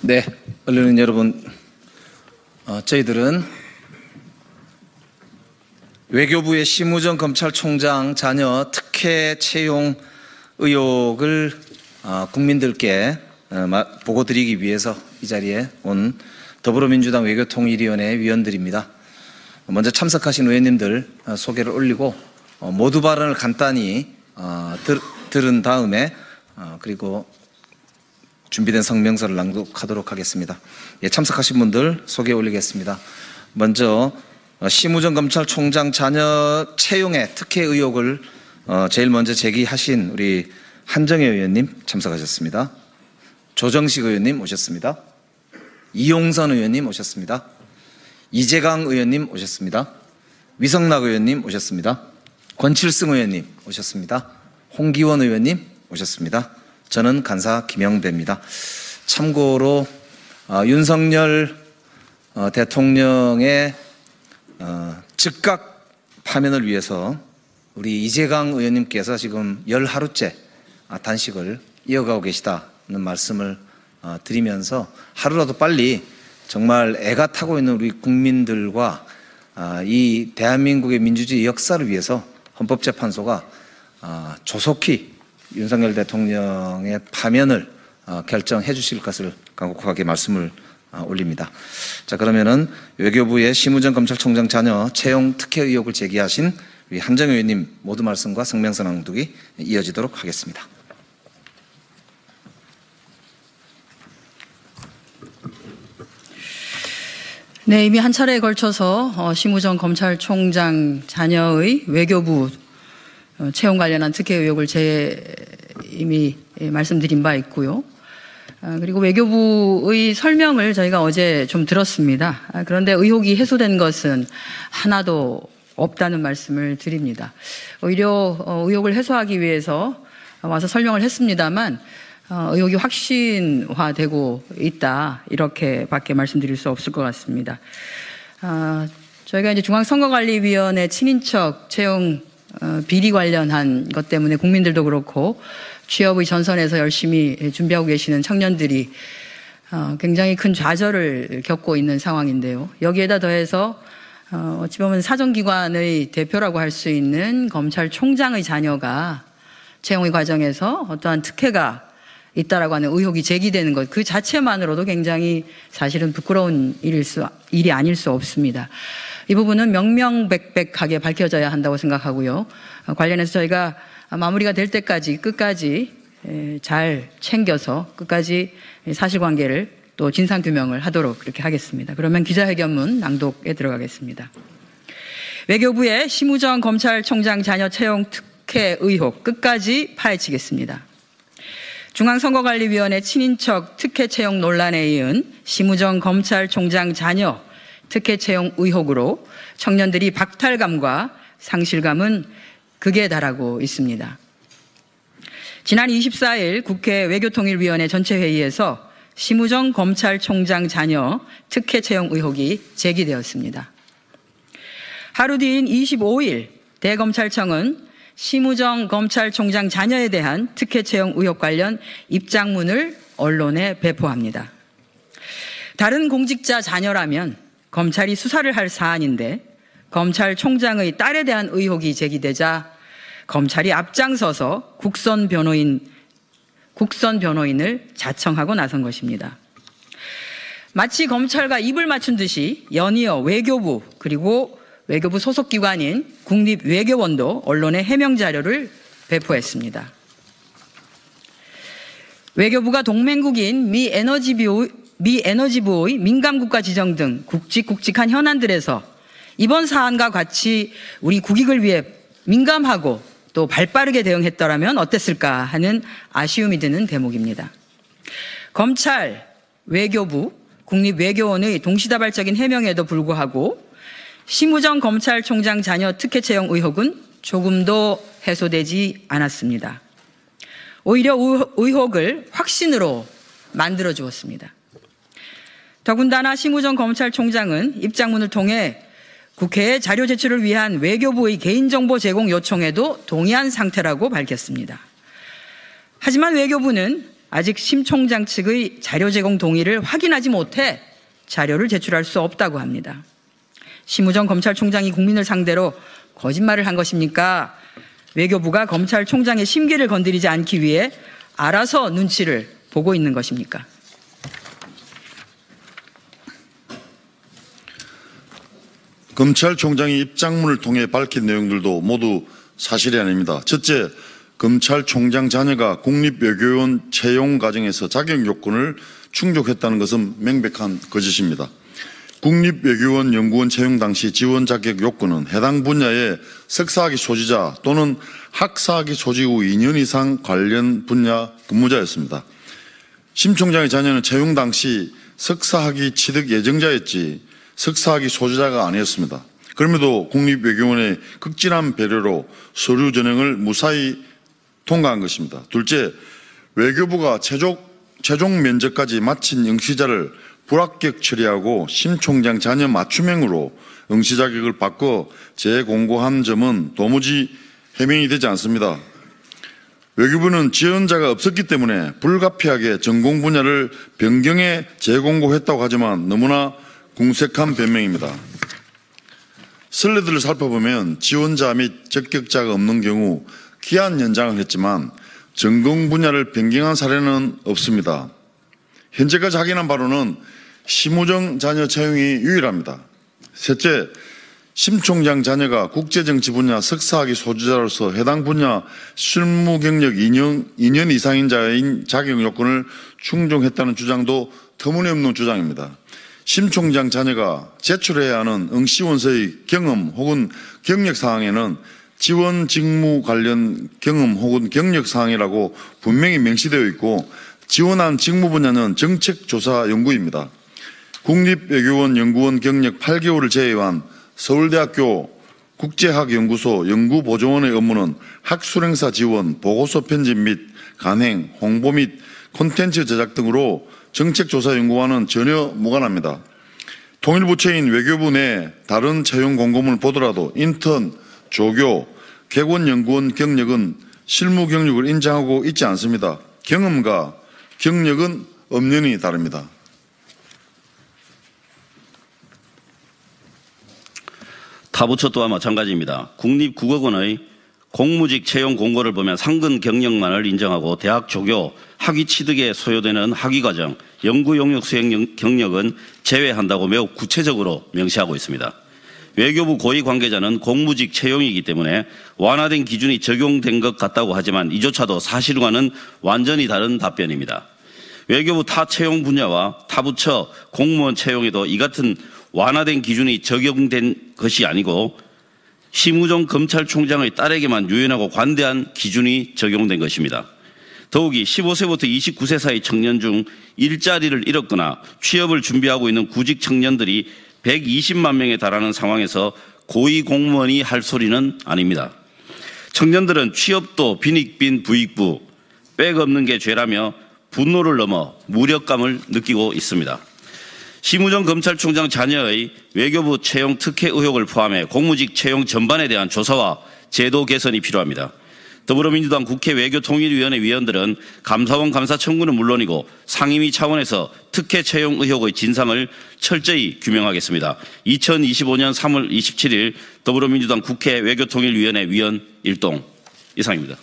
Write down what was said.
네, 언론인 여러분, 저희들은 외교부의 심우정 검찰총장 자녀 특혜 채용 의혹을 국민들께 보고드리기 위해서 이 자리에 온 더불어민주당 외교통일위원회 위원들입니다. 먼저 참석하신 의원님들 소개를 올리고 모두 발언을 간단히 들은 다음에 그리고 준비된 성명서를 낭독하도록 하겠습니다. 예, 참석하신 분들 소개 올리겠습니다. 먼저 심우정 검찰총장 자녀 채용의 특혜 의혹을 제일 먼저 제기하신 우리 한정혜 의원님 참석하셨습니다. 조정식 의원님 오셨습니다. 이용선 의원님 오셨습니다. 이재강 의원님 오셨습니다. 위성락 의원님 오셨습니다. 권칠승 의원님 오셨습니다. 홍기원 의원님 오셨습니다. 저는 간사 김영배입니다. 참고로 윤석열 대통령의 즉각 파면을 위해서 우리 이재강 의원님께서 지금 10하루째 단식을 이어가고 계시다는 말씀을 드리면서 하루라도 빨리 정말 애가 타고 있는 우리 국민들과 이 대한민국의 민주주의 역사를 위해서 헌법재판소가 조속히 윤석열 대통령의 파면을 결정해 주실 것을 간곡하게 말씀을 올립니다. 자, 그러면은 외교부의 심우정 검찰총장 자녀 채용 특혜 의혹을 제기하신 우리 한정혜 의원님 모두 말씀과 성명서 낭독이 이어지도록 하겠습니다. 네, 이미 한 차례에 걸쳐서 심우정 검찰총장 자녀의 외교부 채용 관련한 특혜 의혹을 이미 말씀드린 바 있고요. 그리고 외교부의 설명을 저희가 어제 좀 들었습니다. 그런데 의혹이 해소된 것은 하나도 없다는 말씀을 드립니다. 오히려 의혹을 해소하기 위해서 와서 설명을 했습니다만 의혹이 확신화되고 있다, 이렇게밖에 말씀드릴 수 없을 것 같습니다. 저희가 이제 중앙선거관리위원회 친인척 채용 비리 관련한 것 때문에 국민들도 그렇고 취업의 전선에서 열심히 준비하고 계시는 청년들이 굉장히 큰 좌절을 겪고 있는 상황인데요. 여기에다 더해서 어찌 보면 사정기관의 대표라고 할 수 있는 검찰총장의 자녀가 채용의 과정에서 어떠한 특혜가 있다라고 하는 의혹이 제기되는 것, 그 자체만으로도 굉장히 사실은 부끄러운 일이 아닐 수 없습니다. 이 부분은 명명백백하게 밝혀져야 한다고 생각하고요. 관련해서 저희가 마무리가 될 때까지 끝까지 잘 챙겨서 끝까지 사실관계를 또 진상규명을 하도록 그렇게 하겠습니다. 그러면 기자회견문 낭독에 들어가겠습니다. 외교부의 심우정 검찰총장 자녀 채용 특혜 의혹 끝까지 파헤치겠습니다. 중앙선거관리위원회 친인척 특혜 채용 논란에 이은 심우정 검찰총장 자녀 특혜 채용 의혹으로 청년들이 박탈감과 상실감은 극에 달하고 있습니다. 지난 24일 국회 외교통일위원회 전체회의에서 심우정 검찰총장 자녀 특혜 채용 의혹이 제기되었습니다. 하루 뒤인 25일 대검찰청은 심우정 검찰총장 자녀에 대한 특혜 채용 의혹 관련 입장문을 언론에 배포합니다. 다른 공직자 자녀라면 검찰이 수사를 할 사안인데 검찰총장의 딸에 대한 의혹이 제기되자 검찰이 앞장서서 국선 변호인을 자청하고 나선 것입니다. 마치 검찰과 입을 맞춘 듯이 연이어 외교부 그리고 외교부 소속기관인 국립외교원도 언론에 해명 자료를 배포했습니다. 외교부가 동맹국인 미 에너지부의 민감국가 지정 등 굵직굵직한 현안들에서 이번 사안과 같이 우리 국익을 위해 민감하고 또 발빠르게 대응했더라면 어땠을까 하는 아쉬움이 드는 대목입니다. 검찰, 외교부, 국립외교원의 동시다발적인 해명에도 불구하고 심우정 검찰총장 자녀 특혜 채용 의혹은 조금도 해소되지 않았습니다. 오히려 의혹을 확신으로 만들어 주었습니다. 더군다나 심우정 검찰총장은 입장문을 통해 국회에 자료 제출을 위한 외교부의 개인정보 제공 요청에도 동의한 상태라고 밝혔습니다. 하지만 외교부는 아직 심 총장 측의 자료 제공 동의를 확인하지 못해 자료를 제출할 수 없다고 합니다. 심우정 검찰총장이 국민을 상대로 거짓말을 한 것입니까? 외교부가 검찰총장의 심기를 건드리지 않기 위해 알아서 눈치를 보고 있는 것입니까? 검찰총장이 입장문을 통해 밝힌 내용들도 모두 사실이 아닙니다. 첫째, 검찰총장 자녀가 국립외교원 채용 과정에서 자격 요건을 충족했다는 것은 명백한 거짓입니다. 국립외교원 연구원 채용 당시 지원 자격 요건은 해당 분야의 석사학위 소지자 또는 학사학위 소지 후 2년 이상 관련 분야 근무자였습니다. 심 총장의 자녀는 채용 당시 석사학위 취득 예정자였지 석사학위 소지자가 아니었습니다. 그럼에도 국립외교원의 극진한 배려로 서류 전형을 무사히 통과한 것입니다. 둘째, 외교부가 최종 면접까지 마친 응시자를 불합격 처리하고 심 총장 자녀 맞춤형으로 응시 자격을 바꿔 재공고한 점은 도무지 해명이 되지 않습니다. 외교부는 지원자가 없었기 때문에 불가피하게 전공 분야를 변경해 재공고했다고 하지만 너무나 궁색한 변명입니다. 선례들을 살펴보면 지원자 및 적격자가 없는 경우 기한 연장을 했지만 전공 분야를 변경한 사례는 없습니다. 현재까지 확인한 바로는 심우정 자녀 채용이 유일합니다. 셋째, 심 총장 자녀가 국제정치 분야 석사학위 소지자로서 해당 분야 실무 경력 2년 이상인 자인 자격 요건을 충족했다는 주장도 터무니없는 주장입니다. 심 총장 자녀가 제출해야 하는 응시원서의 경험 혹은 경력 사항에는 지원 직무 관련 경험 혹은 경력 사항이라고 분명히 명시되어 있고 지원한 직무 분야는 정책조사 연구입니다. 국립외교원 연구원 경력 8개월을 제외한 서울대학교 국제학연구소 연구보조원의 업무는 학술행사 지원, 보고서 편집 및 간행, 홍보 및 콘텐츠 제작 등으로 정책조사 연구와는 전혀 무관합니다. 통일부처인 외교부 내 다른 채용 공고문을 보더라도 인턴, 조교, 객원연구원 경력은 실무 경력을 인정하고 있지 않습니다. 경험과 경력은 엄연히 다릅니다. 타부처 또한 마찬가지입니다. 국립국어원의 공무직 채용 공고를 보면 상근 경력만을 인정하고 대학 조교, 학위 취득에 소요되는 학위과정, 연구 용역 수행 경력은 제외한다고 매우 구체적으로 명시하고 있습니다. 외교부 고위 관계자는 공무직 채용이기 때문에 완화된 기준이 적용된 것 같다고 하지만 이조차도 사실과는 완전히 다른 답변입니다. 외교부 타 채용 분야와 타부처 공무원 채용에도 이 같은 완화된 기준이 적용된 것이 아니고 심우정 검찰총장의 딸에게만 유연하고 관대한 기준이 적용된 것입니다. 더욱이 15세부터 29세 사이 청년 중 일자리를 잃었거나 취업을 준비하고 있는 구직 청년들이 120만 명에 달하는 상황에서 고위 공무원이 할 소리는 아닙니다. 청년들은 취업도 빈익빈 부익부, 백 없는 게 죄라며 분노를 넘어 무력감을 느끼고 있습니다. 심우정 검찰총장 자녀의 외교부 채용 특혜 의혹을 포함해 공무직 채용 전반에 대한 조사와 제도 개선이 필요합니다. 더불어민주당 국회 외교통일위원회 위원들은 감사원 감사 청구는 물론이고 상임위 차원에서 특혜 채용 의혹의 진상을 철저히 규명하겠습니다. 2025년 3월 27일 더불어민주당 국회 외교통일위원회 위원 일동 이상입니다.